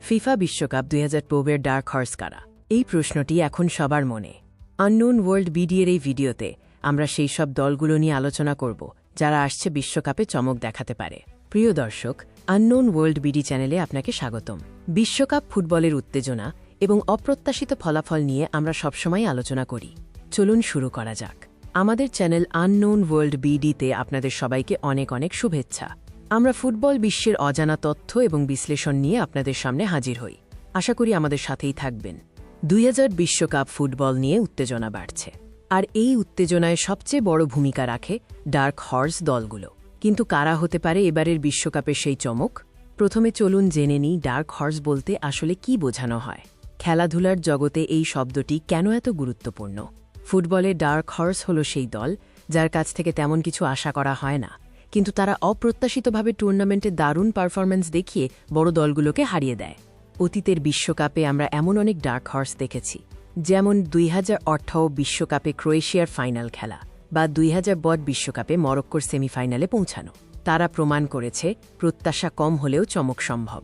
FIFA বিশ্বকাপ 2024 dark horse কারা? এই প্রশ্নটি এখন সবার মনে। আননোন ওয়ার্ল্ড বিডি-এর এই ভিডিওতে আমরা সেই সব দলগুলো নিয়ে আলোচনা করব যারা আসছে বিশ্বকাপে চমক দেখাতে পারে। প্রিয় দর্শক, আননোন ওয়ার্ল্ড বিডি চ্যানেলে আপনাকে স্বাগতম। বিশ্বকাপ ফুটবলের উত্তেজনা এবং অপ্রত্যাশিত ফলাফল নিয়ে আমরা সবসময় আলোচনা করি। চলুন শুরু করা যাক। আমাদের চ্যানেল আননোন ওয়ার্ল্ড বিডি-তে আপনাদের সবাইকে অনেক অনেক শুভেচ্ছা। আমরা ফুটবল বিশ্বের অজানা তথ্য এবং বিশ্লেষণ নিয়ে আপনাদের সামনে হাজির হই। আশা করি আমাদের সাথেই থাকবেন। 2000 বিশ্বকাপ ফুটবল নিয়ে উত্তেজনা বাড়ছে, আর এই উত্তেজনায় সবচেয়ে বড় ভূমিকা রাখে ডার্ক হর্স দলগুলো। কিন্তু কারা হতে পারে এবারের বিশ্বকাপের সেই চমক? প্রথমে চলুন জেনে নিই ডার্ক হর্স বলতে আসলে কি বোঝানো হয়। খেলাধুলার জগতে এই শব্দটি কেন এত গুরুত্বপূর্ণ? ফুটবলে ডার্ক হর্স হল সেই দল যার কাছ থেকে তেমন কিছু আশা করা হয় না, কিন্তু তারা অপ্রত্যাশিতভাবে টুর্নামেন্টে দারুণ পারফরম্যান্স দেখিয়ে বড় দলগুলোকে হারিয়ে দেয়। অতীতের বিশ্বকাপে আমরা এমন অনেক ডার্ক হর্স দেখেছি, যেমন 2018 বিশ্বকাপে ক্রোয়েশিয়ার ফাইনাল খেলা বা 2000 বিশ্বকাপে মরক্কোর সেমিফাইনালে পৌঁছানো। তারা প্রমাণ করেছে প্রত্যাশা কম হলেও চমক সম্ভব।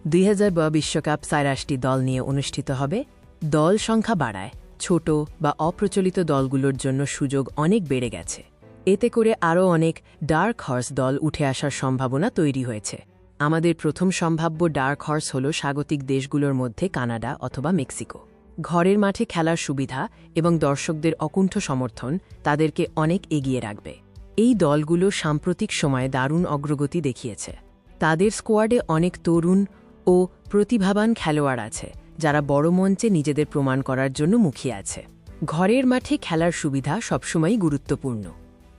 2000 বিশ্বকাপ 84টি দল নিয়ে অনুষ্ঠিত হবে। দল সংখ্যা বাড়ায় ছোট বা অপ্রচলিত দলগুলোর জন্য সুযোগ অনেক বেড়ে গেছে। এতে করে আরও অনেক ডার্ক হর্স দল উঠে আসার সম্ভাবনা তৈরি হয়েছে। আমাদের প্রথম সম্ভাব্য ডার্ক হর্স হল স্বাগতিক দেশগুলোর মধ্যে কানাডা অথবা মেক্সিকো। ঘরের মাঠে খেলার সুবিধা এবং দর্শকদের অকুণ্ঠ সমর্থন তাদেরকে অনেক এগিয়ে রাখবে। এই দলগুলো সাম্প্রতিক সময়ে দারুণ অগ্রগতি দেখিয়েছে। তাদের স্কোয়াডে অনেক তরুণ ও প্রতিভাবান খেলোয়াড় আছে যারা বড় মঞ্চে নিজেদের প্রমাণ করার জন্য মুখিয়ে আছে। ঘরের মাঠে খেলার সুবিধা সবসময়ই গুরুত্বপূর্ণ।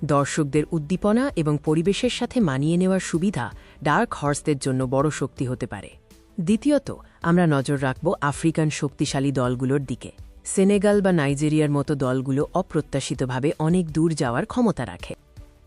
দর্শকদের উদ্দীপনা এবং পরিবেশের সাথে মানিয়ে নেওয়ার সুবিধা ডার্ক হর্সদের জন্য বড় শক্তি হতে পারে। দ্বিতীয়ত, আমরা নজর রাখব আফ্রিকান শক্তিশালী দলগুলোর দিকে। সেনেগাল বা নাইজেরিয়ার মতো দলগুলো অপ্রত্যাশিতভাবে অনেক দূর যাওয়ার ক্ষমতা রাখে।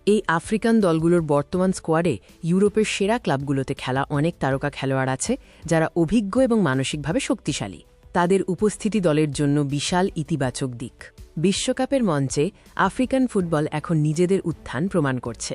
এই আফ্রিকান দলগুলোর বর্তমান স্কোয়াডে ইউরোপের সেরা ক্লাবগুলোতে খেলা অনেক তারকা খেলোয়াড় আছে যারা অভিজ্ঞ এবং মানসিকভাবে শক্তিশালী। তাদের উপস্থিতি দলের জন্য বিশাল ইতিবাচক দিক। বিশ্বকাপের মঞ্চে আফ্রিকান ফুটবল এখন নিজেদের উত্থান প্রমাণ করছে।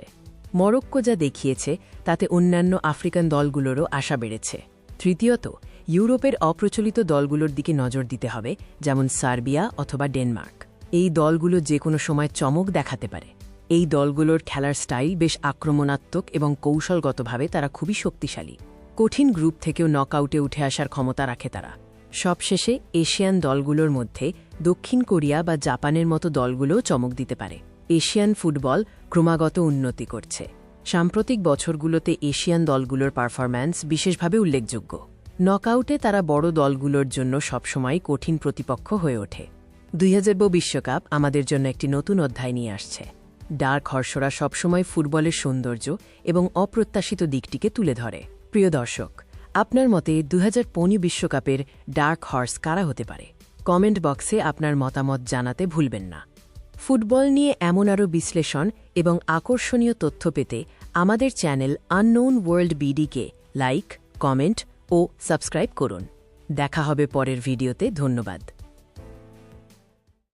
মরক্কো যা দেখিয়েছে তাতে অন্যান্য আফ্রিকান দলগুলোরও আশা বেড়েছে। তৃতীয়ত, ইউরোপের অপ্রচলিত দলগুলোর দিকে নজর দিতে হবে, যেমন সার্বিয়া অথবা ডেনমার্ক। এই দলগুলো যে কোনো সময় চমক দেখাতে পারে। এই দলগুলোর খেলার স্টাইল বেশ আক্রমণাত্মক এবং কৌশলগতভাবে তারা খুবই শক্তিশালী। কঠিন গ্রুপ থেকেও নকআউটে উঠে আসার ক্ষমতা রাখে তারা। সবশেষে এশিয়ান দলগুলোর মধ্যে দক্ষিণ কোরিয়া বা জাপানের মতো দলগুলোও চমক দিতে পারে। এশিয়ান ফুটবল ক্রমাগত উন্নতি করছে। সাম্প্রতিক বছরগুলোতে এশিয়ান দলগুলোর পারফরম্যান্স বিশেষভাবে উল্লেখযোগ্য। নকআউটে তারা বড় দলগুলোর জন্য সবসময় কঠিন প্রতিপক্ষ হয়ে ওঠে। 2000 বিশ্বকাপ আমাদের জন্য একটি নতুন অধ্যায় নিয়ে আসছে। ডার্ক হর্সরা সবসময় ফুটবলের সৌন্দর্য এবং অপ্রত্যাশিত দিকটিকে তুলে ধরে। প্রিয় দর্শক, আপনার মতে 2025 বিশ্বকাপের ডার্ক হর্স কারা হতে পারে? কমেন্ট বক্সে আপনার মতামত জানাতে ভুলবেন না। ফুটবল নিয়ে এমন আরও বিশ্লেষণ এবং আকর্ষণীয় তথ্য পেতে আমাদের চ্যানেল আননোন ওয়ার্ল্ড বিডি-কে লাইক, কমেন্ট ও সাবস্ক্রাইব করুন। দেখা হবে পরের ভিডিওতে। ধন্যবাদ।